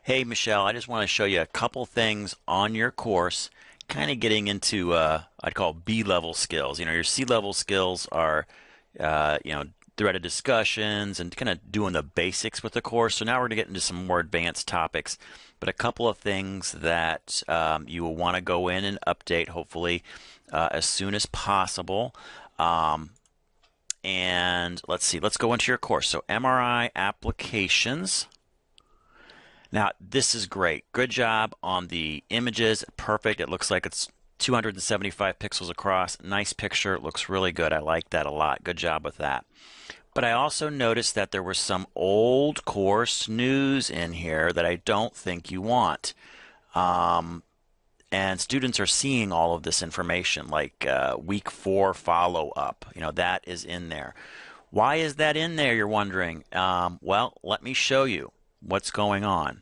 Hey, Michelle, I just want to show you a couple things on your course, kind of getting into I'd call B-level skills. Your C-level skills are, uh, you know, threaded discussions and kind of doing the basics with the course. So now we're going to get into some more advanced topics, but a couple of things that you will want to go in and update, hopefully, as soon as possible. Um, and let's see, let's go into your course. So MRI applications. Now, this is great. Good job on the images. Perfect. It looks like it's 275 pixels across. Nice picture. It looks really good. I like that a lot. Good job with that. But I also noticed that there was some old course news in here that I don't think you want. Um, and students are seeing all of this information, like week 4 follow up. That is in there. Why is that in there, you're wondering? Well, let me show you what's going on.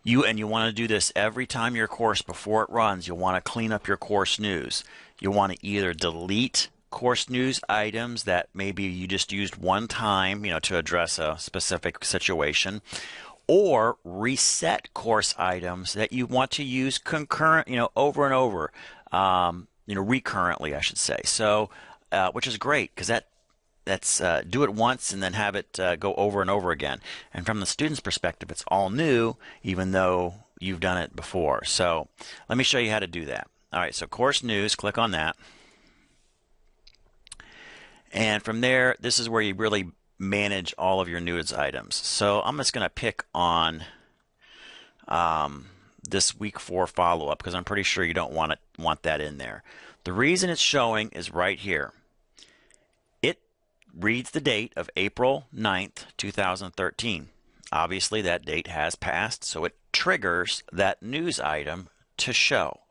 You want to do this every time your course before it runs. You'll want to clean up your course news. You'll want to either delete course news items that maybe you just used one time, to address a specific situation, or reset course items that you want to use concurrent, over and over, recurrently, I should say. So, which is great because that's do it once and then have it go over and over again. And from the student's perspective, it's all new, even though you've done it before. So let me show you how to do that. All right, so course news, click on that. And from there, this is where you really manage all of your news items. So I'm just going to pick on this week 4 follow-up because I'm pretty sure you don't want that in there. The reason it's showing is right here. Reads the date of April 9th, 2013. Obviously, that date has passed, so it triggers that news item to show.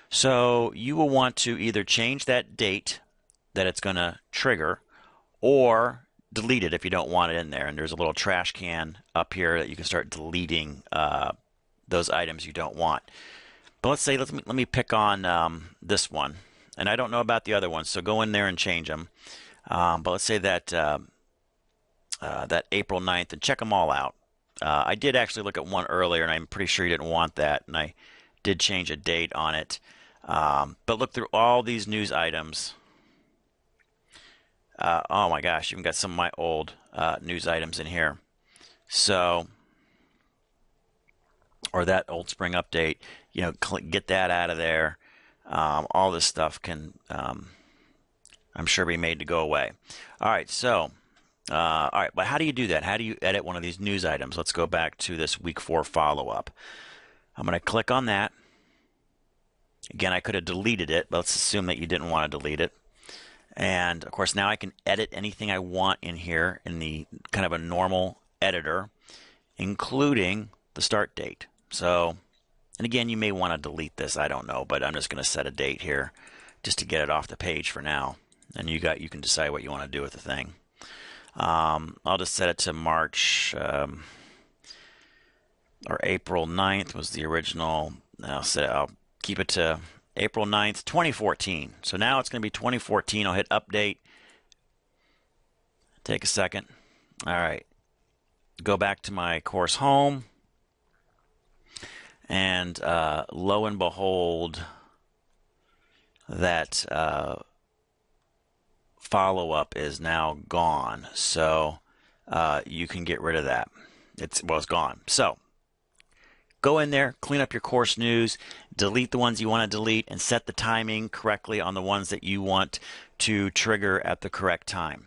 So you will want to either change that date that it's going to trigger or delete it if you don't want it in there. And there's a little trash can up here that you can start deleting those items you don't want. But let me pick on this one. And I don't know about the other ones, so go in there and change them. But let's say that that April 9th and check them all out. I did actually look at one earlier, and I'm pretty sure you didn't want that, and I did change a date on it. But look through all these news items. Oh my gosh, even got some of my old news items in here. So, or that old spring update, get that out of there. All this stuff can I'm sure be made to go away. All right, so, all right, but how do you do that? How do you edit one of these news items? Let's go back to this week 4 follow-up. I'm going to click on that. Again, I could have deleted it, but let's assume that you didn't want to delete it. And, of course, now I can edit anything I want in here in the kind of a normal editor, including the start date. So, and again, you may want to delete this. I don't know, but I'm just going to set a date here just to get it off the page for now. And you can decide what you want to do with the thing. I'll just set it to March or April 9th was the original. I'll keep it to April 9th, 2014. So now it's going to be 2014. I'll hit update. Take a second. All right. Go back to my course home. And lo and behold, that follow-up is now gone. So you can get rid of that. It's gone. So go in there, clean up your course news, delete the ones you want to delete, and set the timing correctly on the ones that you want to trigger at the correct time.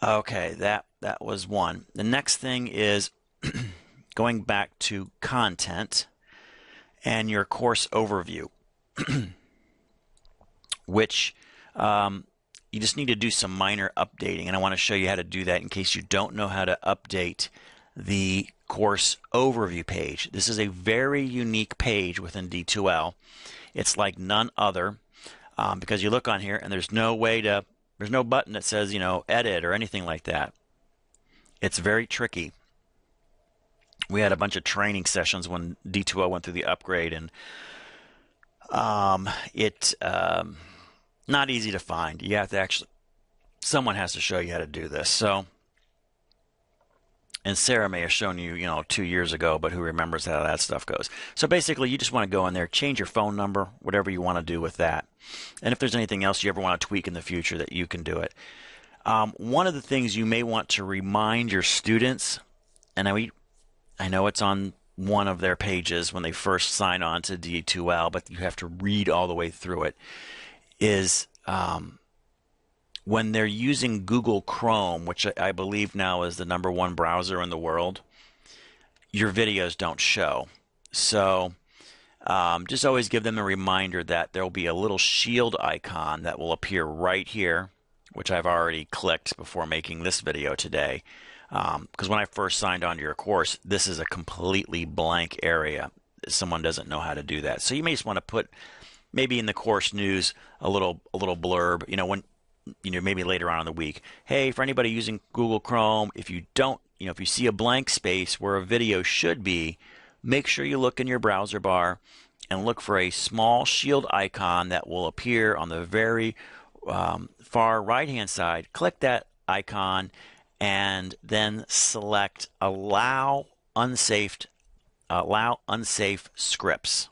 Okay, that was one. The next thing is going back to content and your course overview, which you just need to do some minor updating, and I want to show you how to do that in case you don't know how to update the course overview page. This is a very unique page within D2L. It's like none other because you look on here and there's no button that says, edit or anything like that. It's very tricky. We had a bunch of training sessions when D2L went through the upgrade, and it not easy to find. You have to someone has to show you how to do this. So And Sarah may have shown you, 2 years ago, but who remembers how that stuff goes? So basically, you just want to go in there, change your phone number, whatever you want to do with that. And if there's anything else you ever want to tweak in the future, that you can do it. One of the things you may want to remind your students, and I know it's on one of their pages when they first sign on to D2L, but you have to read all the way through it, is when they're using Google Chrome, which I believe now is the #1 browser in the world, your videos don't show. So just always give them a reminder that there will be a little shield icon that will appear right here, which I've already clicked before making this video today. Because when I first signed on to your course, this is a completely blank area. Someone doesn't know how to do that. So you may just want to put maybe in the course news a little blurb, when maybe later on in the week. Hey, for anybody using Google Chrome, if you don't, if you see a blank space where a video should be, make sure you look in your browser bar and look for a small shield icon that will appear on the very far right-hand side. Click that icon and then select allow unsafe scripts.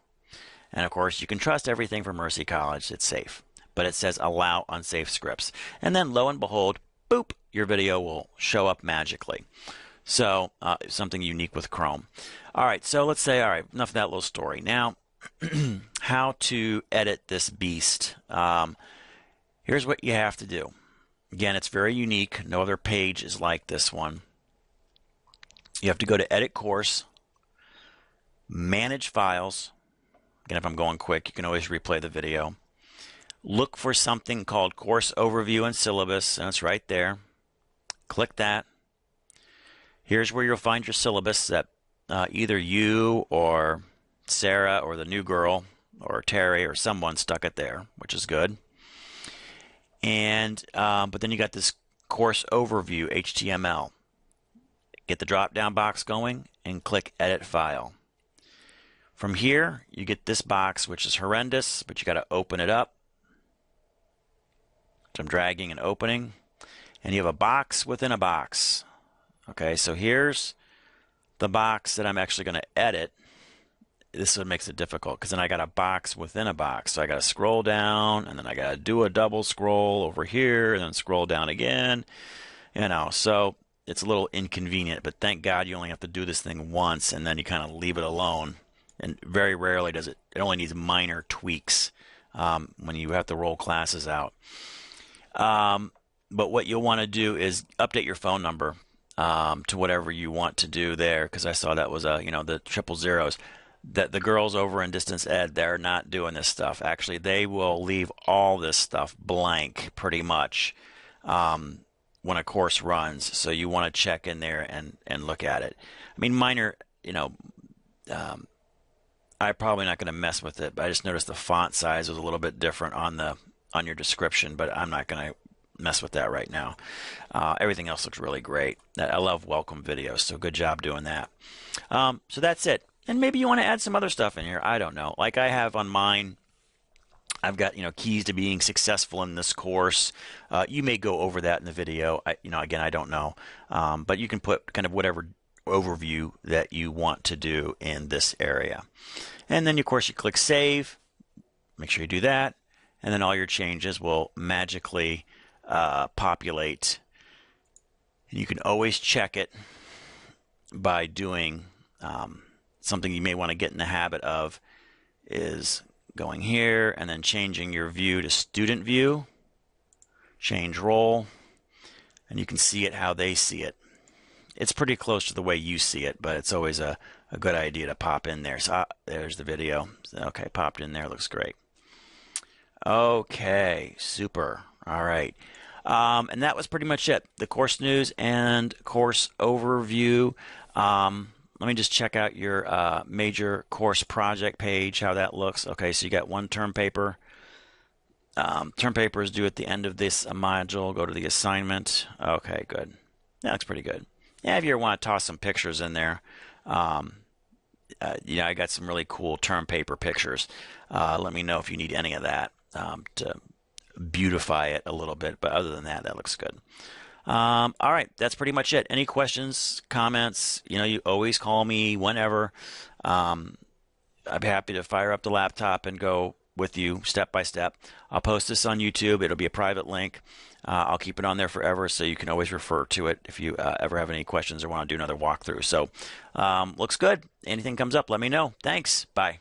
And of course, you can trust everything from Mercy College. It's safe. But it says allow unsafe scripts. And then lo and behold, boop, your video will show up magically. So something unique with Chrome. All right, so let's say, all right, enough of that little story. Now, how to edit this beast. Here's what you have to do. Again, it's very unique. No other page is like this one. You have to go to Edit Course, Manage Files. Again, if I'm going quick, you can always replay the video. Look for something called Course Overview and Syllabus, and it's right there. Click that. Here's where you'll find your syllabus that either you or Sarah or the new girl or Terry or someone stuck it there, which is good. And but then you got this Course Overview HTML. Get the drop-down box going and click Edit File. From here, you get this box, which is horrendous, but you got to open it up. So I'm dragging and opening, and you have a box within a box. Okay, so here's the box that I'm actually going to edit. This is what makes it difficult, because then I got a box within a box. So I got to scroll down, and then I got to do a double scroll over here, and then scroll down again. So it's a little inconvenient, but thank God you only have to do this thing once, and then you kind of leave it alone. And very rarely does it. It only needs minor tweaks when you have to roll classes out. But what you'll want to do is update your phone number to whatever you want to do there, because I saw that was the 000s. That the girls over in Distance Ed, they're not doing this stuff. Actually, they will leave all this stuff blank pretty much when a course runs. So you want to check in there and look at it. I mean, minor, I'm probably not going to mess with it, but I just noticed the font size was a little bit different on your description, but I'm not going to mess with that right now. Everything else looks really great. I love welcome videos, so good job doing that. So that's it. And maybe you want to add some other stuff in here. I don't know. Like I have on mine, I've got keys to being successful in this course. You may go over that in the video. Again, I don't know, but you can put kind of whatever overview that you want to do in this area. And then, of course, you click Save. Make sure you do that. And then all your changes will magically populate. And you can always check it by doing something you may want to get in the habit of is going here and then changing your view to student view. Change role. And you can see it how they see it. It's pretty close to the way you see it, but it's always a good idea to pop in there. So there's the video. Okay, popped in there. Looks great. Okay, super. All right. And that was pretty much it. The course news and course overview. Let me just check out your major course project page, how that looks. Okay, so you got one term paper. Term paper is due at the end of this module. Go to the assignment. Okay, good. That looks pretty good. Yeah, if you ever want to toss some pictures in there, I got some really cool term paper pictures. Let me know if you need any of that to beautify it a little bit. But other than that, that looks good. All right, that's pretty much it. Any questions, comments? You always call me whenever. Um, I'd be happy to fire up the laptop and go with you step by step. I'll post this on YouTube. It'll be a private link. I'll keep it on there forever, so you can always refer to it if you ever have any questions or want to do another walkthrough. So, looks good. Anything comes up, let me know. Thanks. Bye.